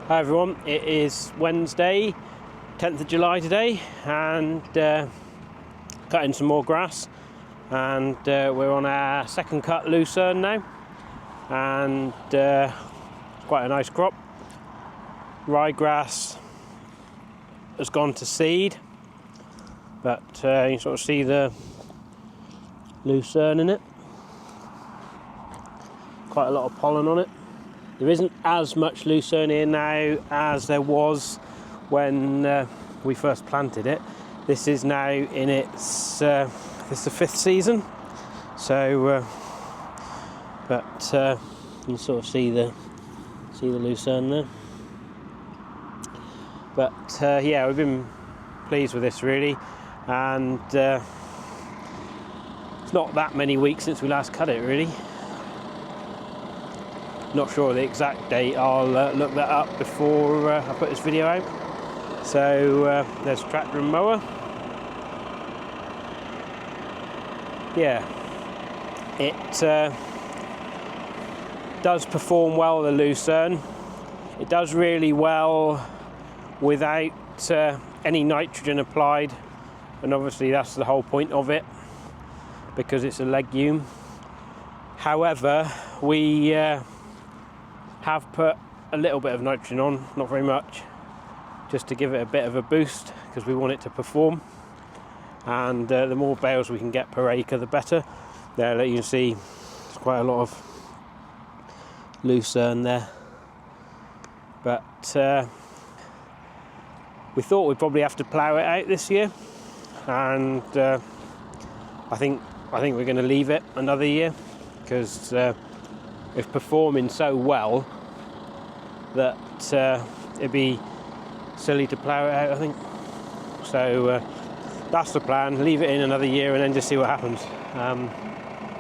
Hi everyone, it is Wednesday, 10th of July today, and cutting some more grass, and we're on our second cut Lucerne now, and it's quite a nice crop. Ryegrass has gone to seed, but you sort of see the Lucerne in it. Quite a lot of pollen on it. There isn't as much Lucerne here now as there was when we first planted it. This is now in its this is the 5th season, so but you can sort of see the Lucerne there. But yeah, we've been pleased with this really, and it's not that many weeks since we last cut it really. Not sure the exact date, I'll look that up before I put this video out. So there's tractor and mower. Yeah, it does perform well, the Lucerne. It does really well without any nitrogen applied, and obviously that's the whole point of it, because it's a legume. However, we have put a little bit of nitrogen on, not very much, just to give it a bit of a boost, because we want it to perform, and the more bales we can get per acre the better. There you can see there's quite a lot of Lucerne there, but we thought we'd probably have to plough it out this year, and I think we're going to leave it another year, because it's performing so well that it'd be silly to plough it out, I think. So that's the plan, leave it in another year and then just see what happens.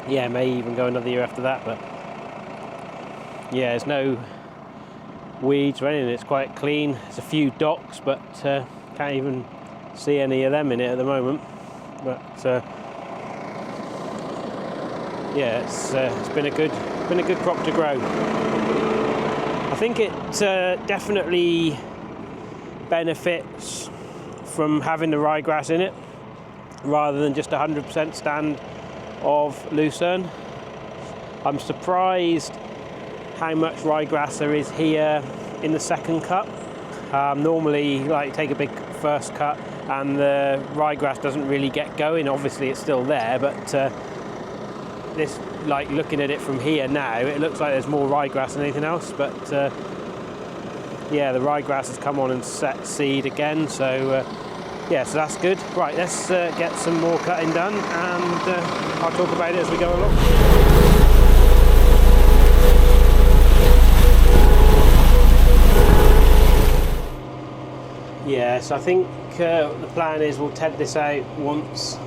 Yeah, may even go another year after that, but yeah, there's no weeds or anything, it's quite clean. There's a few docks, but can't even see any of them in it at the moment. But yeah, it's been a good crop to grow. I think it definitely benefits from having the ryegrass in it rather than just 100% stand of Lucerne. I'm surprised how much ryegrass there is here in the second cut. Normally, like, take a big first cut and the ryegrass doesn't really get going. Obviously it's still there, but this, like, looking at it from here now, it looks like there's more ryegrass than anything else, but yeah, the ryegrass has come on and set seed again, so yeah, so that's good. Right, let's get some more cutting done, and I'll talk about it as we go along. Yeah, so I think the plan is we'll ted this out once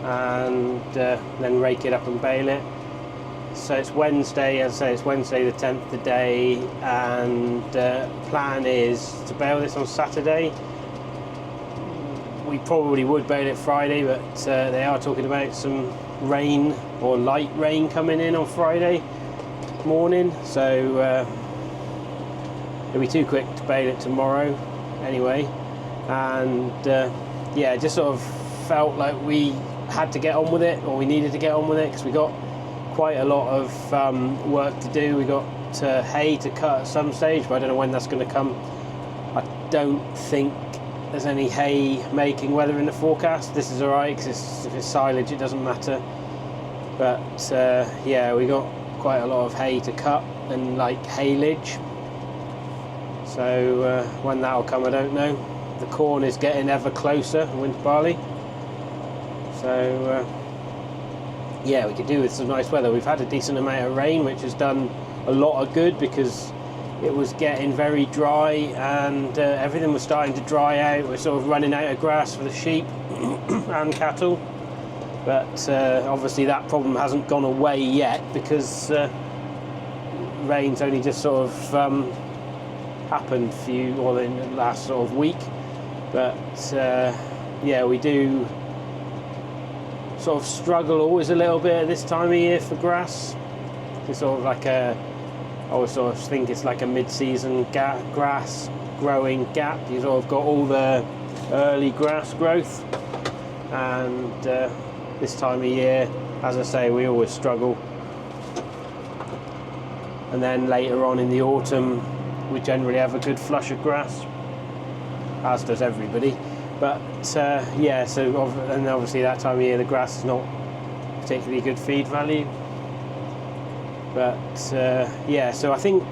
and then rake it up and bale it. So it's Wednesday, as I say, it's Wednesday the 10th today, and plan is to bale this on Saturday. We probably would bale it Friday, but they are talking about some rain or light rain coming in on Friday morning, so it'll be too quick to bale it tomorrow anyway. And yeah, it just sort of felt like we had to get on with it, or we needed to get on with it, because we got quite a lot of work to do. We got hay to cut at some stage, but I don't know when that's going to come. I don't think there's any hay making weather in the forecast. This is alright, because if it's silage it doesn't matter, but yeah, we got quite a lot of hay to cut and like haylage, so when that'll come I don't know. The corn is getting ever closer, winter barley, so yeah, we could do with some nice weather. We've had a decent amount of rain, which has done a lot of good, because it was getting very dry, and everything was starting to dry out. We're sort of running out of grass for the sheep and cattle, but obviously that problem hasn't gone away yet, because rain's only just sort of happened in the last sort of week. But yeah, we do sort of struggle always a little bit at this time of year for grass. It's sort of like a always sort of think it's like a mid-season grass growing gap. You sort of got all the early grass growth, and this time of year, as I say, we always struggle. And then later on in the autumn, we generally have a good flush of grass, as does everybody. But yeah, so and obviously that time of year the grass is not particularly good feed value. But yeah, so I think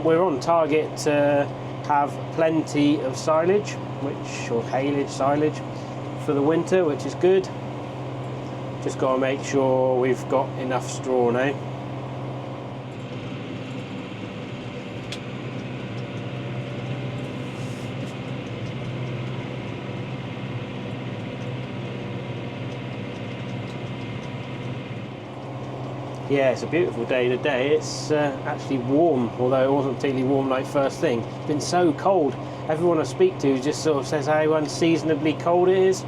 we're on target to have plenty of silage, or silage for the winter, which is good. Just got to make sure we've got enough straw now. Yeah, it's a beautiful day today. It's actually warm, although it wasn't particularly warm like first thing. It's been so cold. Everyone I speak to just sort of says how unseasonably cold it is.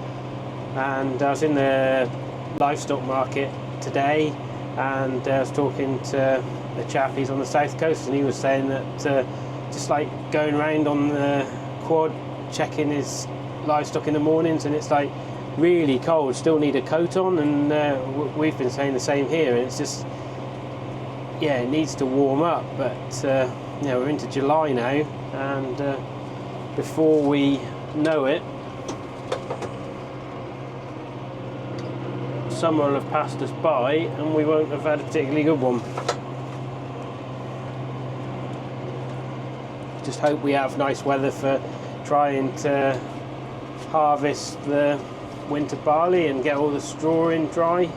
And I was in the livestock market today, and I was talking to a chap, he's on the south coast, and he was saying that just like going around on the quad checking his livestock in the mornings, and it's like really cold, still need a coat on, and we've been saying the same here, and it's just, yeah, it needs to warm up. But you know, we're into July now, and before we know it, summer will have passed us by and we won't have had a particularly good one. Just hope we have nice weather for trying to harvest the winter barley and get all the straw in dry.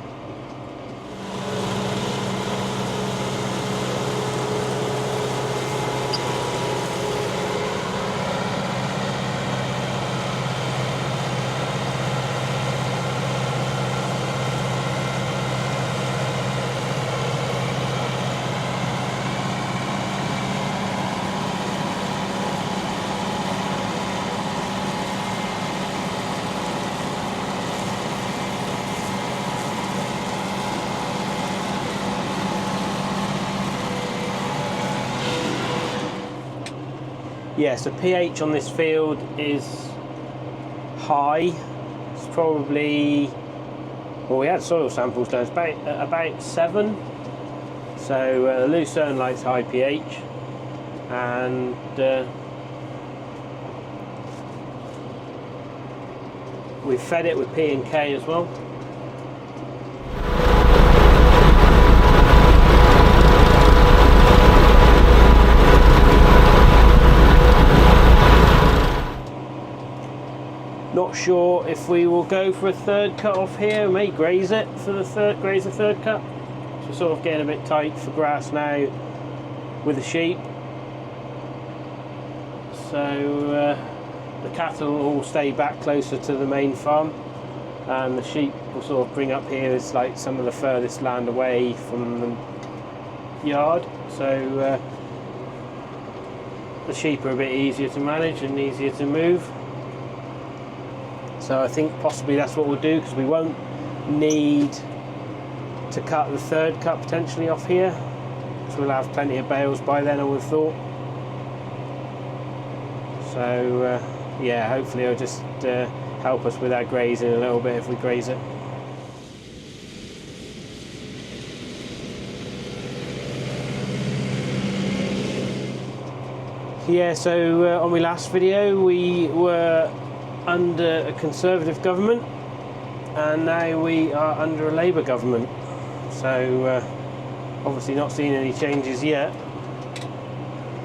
Yeah, so pH on this field is high. It's probably, well, we had soil samples done, it's about 7. So Lucerne likes high pH, and we've fed it with P and K as well. Not sure if we will go for a third cut off here. We may graze it for the third cut. So sort of getting a bit tight for grass now with the sheep. So the cattle will all stay back closer to the main farm, and the sheep will sort of bring up here as like some of the furthest land away from the yard. So the sheep are a bit easier to manage and easier to move. So I think possibly that's what we'll do, because we won't need to cut the third cut potentially off here, so we'll have plenty of bales by then, I would have thought. So yeah, hopefully it'll just help us with our grazing a little bit if we graze it. Yeah, so on my last video we were under a Conservative government, and now we are under a Labour government. So obviously not seeing any changes yet.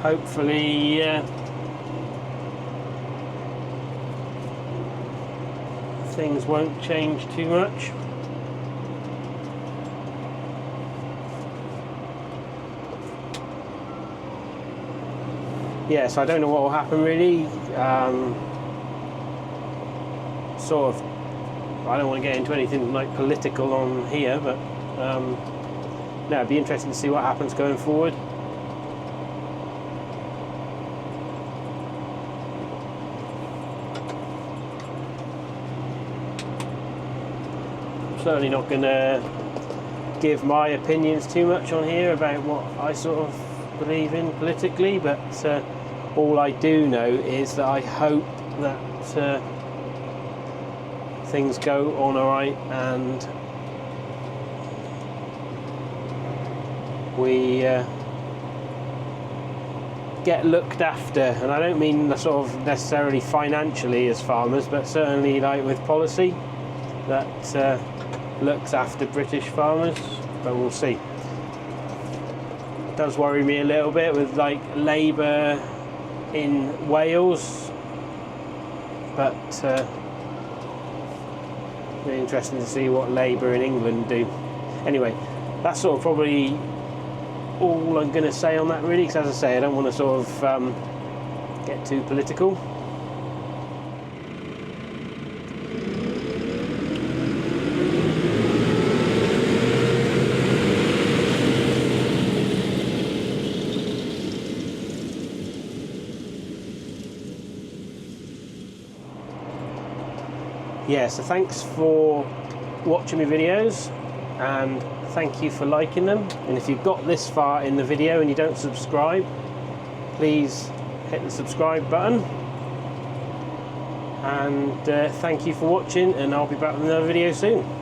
Hopefully things won't change too much. Yeah, so I don't know what will happen really. Sort of, I don't want to get into anything like political on here, but no, it'd be interesting to see what happens going forward. I'm certainly not going to give my opinions too much on here about what I sort of believe in politically, but all I do know is that I hope that things go on alright and we get looked after, and I don't mean sort of necessarily financially as farmers, but certainly like with policy that looks after British farmers. But we'll see. It does worry me a little bit with like Labour in Wales, but really interesting to see what Labour in England do. Anyway, that's sort of probably all I'm going to say on that, really, because as I say, I don't want to sort of get too political. Yeah, so thanks for watching my videos, and thank you for liking them. And if you've got this far in the video and you don't subscribe, please hit the subscribe button. And thank you for watching, and I'll be back with another video soon.